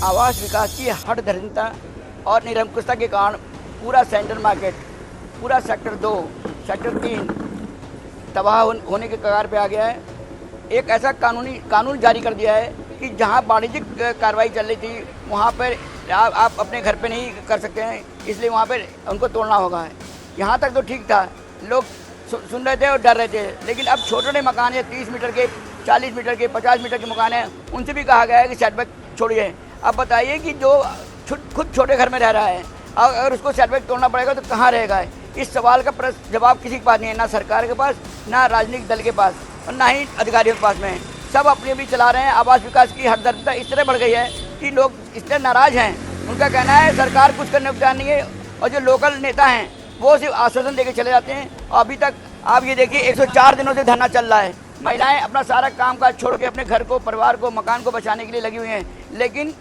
आवास विकास की हठधर्मिता और निरंकुशता के कारण पूरा सेंट्रल मार्केट, पूरा सेक्टर 2, सेक्टर 3 तबाह होने के कगार पे आ गया है। एक ऐसा कानून जारी कर दिया है कि जहां वाणिज्यिक कार्रवाई चल रही थी वहां पर आप अपने घर पे नहीं कर सकते हैं, इसलिए वहां पर उनको तोड़ना होगा। यहाँ तक तो ठीक था, लोग सुन रहे थे और डर रहे थे, लेकिन अब छोटे छोटे मकान है, 30 मीटर के, 40 मीटर के, 50 मीटर के मकान हैं, उनसे भी कहा गया है कि सेटबैक छोड़िए। अब बताइए कि जो खुद छोटे घर में रह रहा है, अगर उसको सेटबैक तोड़ना पड़ेगा तो कहाँ रहेगा? इस सवाल का जवाब किसी के पास नहीं है, ना सरकार के पास, ना राजनीतिक दल के पास और ना ही अधिकारियों के पास में। सब अपनी अपनी चला रहे हैं। आवास विकास की हठधर्मिता इस तरह बढ़ गई है कि लोग इससे नाराज़ हैं। उनका कहना है सरकार कुछ करने को तैयार नहीं है और जो लोकल नेता हैं वो सिर्फ आश्वासन देके चले जाते हैं। और अभी तक आप ये देखिए 104 दिनों से धरना चल रहा है। महिलाएं अपना सारा काम काज छोड़ के अपने घर को, परिवार को, मकान को बचाने के लिए लगी हुई हैं, लेकिन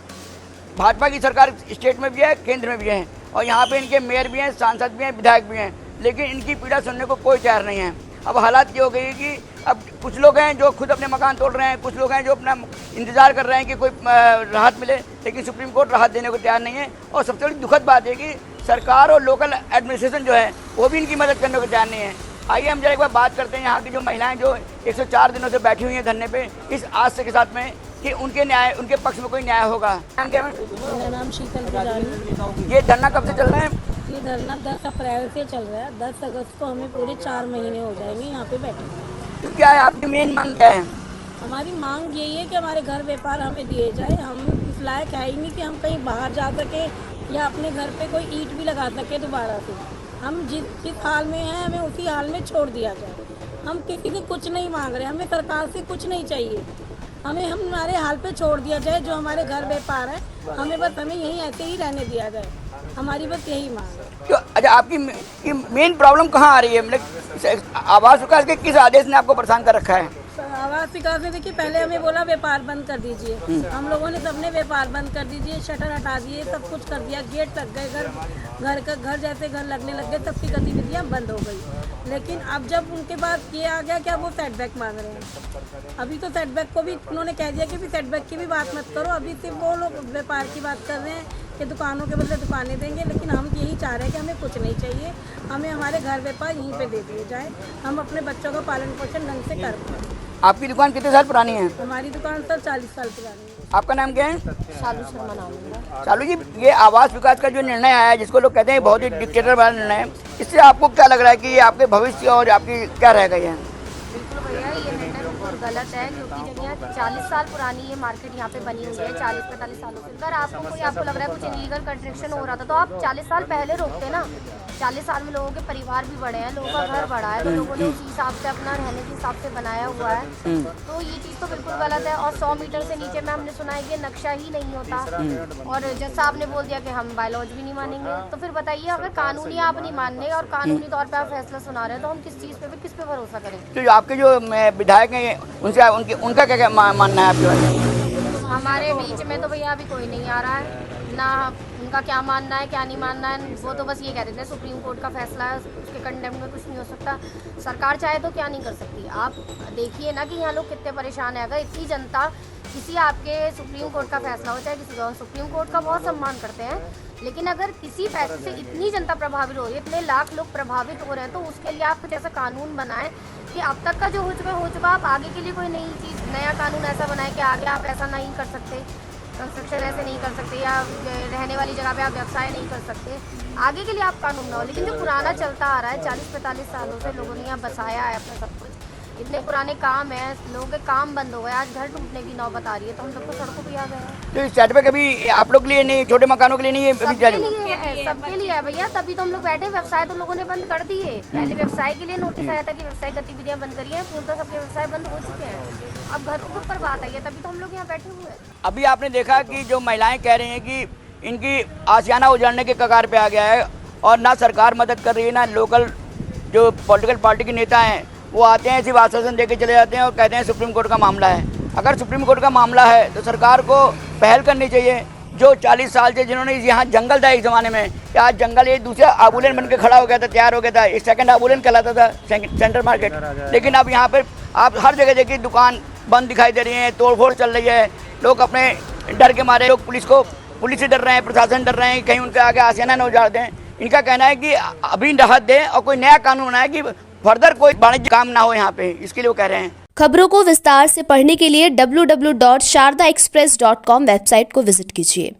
भाजपा की सरकार स्टेट में भी है, केंद्र में भी है और यहाँ पे इनके मेयर भी हैं, सांसद भी हैं, विधायक भी हैं, लेकिन इनकी पीड़ा सुनने को कोई तैयार नहीं है। अब हालात ये हो गई है कि अब कुछ लोग हैं जो खुद अपने मकान तोड़ रहे हैं, कुछ लोग हैं जो अपना इंतजार कर रहे हैं कि कोई राहत मिले, लेकिन सुप्रीम कोर्ट राहत देने को तैयार नहीं है। और सबसे बड़ी दुखद बात है कि सरकार और लोकल एडमिनिस्ट्रेशन जो है वो भी इनकी मदद करने को तैयार नहीं है। आइए हम जरा एक बार बात करते हैं यहाँ की जो महिलाएं जो 104 दिनों से बैठी हुई हैं धरने पे, इस आस के साथ में कि उनके पक्ष में कोई न्याय होगा। मेरा नाम शीतल पुजारी। ये धरना कब से चल रहा है? ये धरना 10 अप्रैल से चल रहा है। 10 अगस्त को हमें पूरे 4 महीने हो जाएंगे यहाँ पे बैठे। तो क्या है आपकी मेन मांग क्या है? हमारी मांग यही है कि हमारे घर व्यापार हमें दिए जाए। हम इस लायक है ही नहीं कि हम कहीं बाहर जा सके या अपने घर पे कोई ईंट भी लगा सके दोबारा से। हम जिस हाल में हैं हमें उसी हाल में छोड़ दिया जाए। हम किसी से कुछ नहीं मांग रहे, हमें सरकार से कुछ नहीं चाहिए। हमें हमारे हाल पे छोड़ दिया जाए। जो हमारे घर व्यापार है हमें यहीं ऐसे ही रहने दिया जाए। हमारी बस यही मांग है। तो अच्छा, आपकी मेन प्रॉब्लम कहाँ आ रही है? मतलब आवास विकास के किस आदेश ने आपको परेशान कर रखा है? आवास विकास ने देखिए पहले हमें बोला व्यापार बंद कर दीजिए। हम लोगों ने सबने व्यापार बंद कर दीजिए, शटर हटा दिए, सब कुछ कर दिया, गेट लग गए, घर जैसे घर लगने लग गए, सबकी गतिविधियाँ बंद हो गई। लेकिन अब जब उनके बाद ये आ गया कि अब वो सेटबैक मांग रहे हैं। अभी तो सेटबैक को भी उन्होंने कह दिया कि भी सेटबैक की भी बात मत करो। अभी सिर्फ वो लोग व्यापार की बात कर रहे हैं कि दुकानों के बदले दुकानें देंगे, लेकिन हम यही चाह रहे हैं कि हमें कुछ नहीं चाहिए। हमें हमारे घर व्यापार यहीं पे दे दिए जाए, हम अपने बच्चों का पालन पोषण ढंग से कर पाएं। आपकी दुकान कितने साल पुरानी है? हमारी दुकान सर 40 साल पुरानी है। आपका नाम क्या है? शालू शर्मा नाम है। शालू जी, ये आवास विकास का जो निर्णय आया है, जिसको लोग कहते हैं बहुत ही डिक्टेटर वाला निर्णय है, इससे आपको क्या लग रहा है कि ये आपके भविष्य और आपकी क्या रहेगा? ये बिल्कुल भैया, ये निर्णय बिल्कुल गलत है, क्योंकि जब यहाँ 40 साल पुरानी ये मार्केट यहाँ पे बनी हुई है, 40-45 सालों से। अगर आपको लग रहा है कुछ इलीगल कंस्ट्रक्शन हो रहा था तो आप 40 साल पहले रोकते ना। 40 साल में लोगों के परिवार भी बढ़े हैं, लोगों का घर बढ़ा है, तो लोगों ने उस हिसाब से अपना रहने के हिसाब से बनाया हुआ है। तो ये चीज़ तो बिल्कुल गलत है। और 100 मीटर से नीचे में हमने सुना है कि नक्शा ही नहीं होता। और जज साहब ने बोल दिया कि हम बायलॉज भी नहीं मानेंगे। तो फिर बताइए, अगर कानूनी आप नहीं मान रहे और कानूनी तौर पर आप फैसला सुना रहे हैं तो हम किस चीज़ पे किस पे भरोसा करें? तो आपके जो विधायक हैं उनका क्या मानना है आपके बारे में? हमारे बीच में तो भैया अभी कोई नहीं आ रहा है, ना उनका क्या मानना है क्या नहीं मानना है। वो तो बस ये कह देते हैं सुप्रीम कोर्ट का फैसला है, उसके कंडेम में कुछ नहीं हो सकता। सरकार चाहे तो क्या नहीं कर सकती। आप देखिए ना कि यहाँ लोग कितने परेशान है। अगर इतनी जनता किसी आपके सुप्रीम कोर्ट का फैसला हो, चाहे किसी का, सुप्रीम कोर्ट का बहुत सम्मान करते हैं, लेकिन अगर किसी फैसले से इतनी जनता प्रभावित हो रही है, इतने लाख लोग प्रभावित हो रहे हैं, तो उसके लिए आप कुछ ऐसा कानून बनाएं कि अब तक का जो हो चुका आप आगे के लिए कोई नई चीज़, नया कानून ऐसा बनाएं कि आगे आप ऐसा नहीं कर सकते, कंस्ट्रक्शन ऐसे नहीं कर सकते, या रहने वाली जगह पे आप व्यवसाय नहीं कर सकते। आगे के लिए आप कानून बनाओ। लेकिन जो पुराना चलता आ रहा है, 40-45 सालों से लोगों ने यहाँ बसाया है अपना सब कुछ, इतने पुराने काम है, लोगों के काम बंद हो गए, आज घर टूटने की नौबत आ रही है, तो हम सबको सड़कों पे आ गए हैं। तो सेटबैक अभी आप लोग के लिए नहीं, छोटे मकानों के लिए नहीं है? सबके लिए है भैया, तभी तो हम लोग बैठे। व्यवसाय तो लोगों ने बंद कर दिए। पहले व्यवसाय के लिए नोटिस आया था कि व्यवसाय गतिविधियां बंद करिए, पूर्णतः सबके व्यवसाय बंद हो चुके हैं। अब घरों के ऊपर बात आई है, तभी तो हम लोग यहाँ बैठे हुए हैं। अभी आपने देखा कि जो महिलाएं कह रही हैं कि इनकी आशियाना उजाड़ने के कगार पे आ गया है और ना सरकार मदद कर रही है, ना लोकल जो पॉलिटिकल पार्टी के नेता हैं वो आते हैं, सिर्फ आश्वासन देके चले जाते हैं और कहते हैं सुप्रीम कोर्ट का मामला है। अगर सुप्रीम कोर्ट का मामला है तो सरकार को पहल करनी चाहिए। जो 40 साल से जिन्होंने यहाँ जंगल था एक ज़माने में, आज जंगल एक दूसरा आबूलेन बन के खड़ा हो गया था, तैयार हो गया था, एक सेकंड आबूलेन कहलाता था सेंट्रल मार्केट। लेकिन अब यहाँ पर आप हर जगह देखिए दुकान बंद दिखाई दे रही है, तोड़फोड़ चल रही है, लोग अपने डर के मारे लोग पुलिस से डर रहे हैं, प्रशासन डर रहे हैं, कहीं उनके आगे आसियाना न उजाड़ दें। इनका कहना है कि अभी राहत दें और कोई नया कानून बनाए कि फर्दर कोई वाणिज्य काम ना हो यहाँ पे, इसके लिए वो कह रहे हैं। खबरों को विस्तार से पढ़ने के लिए www.shardaexpress.com वेबसाइट को विजिट कीजिए।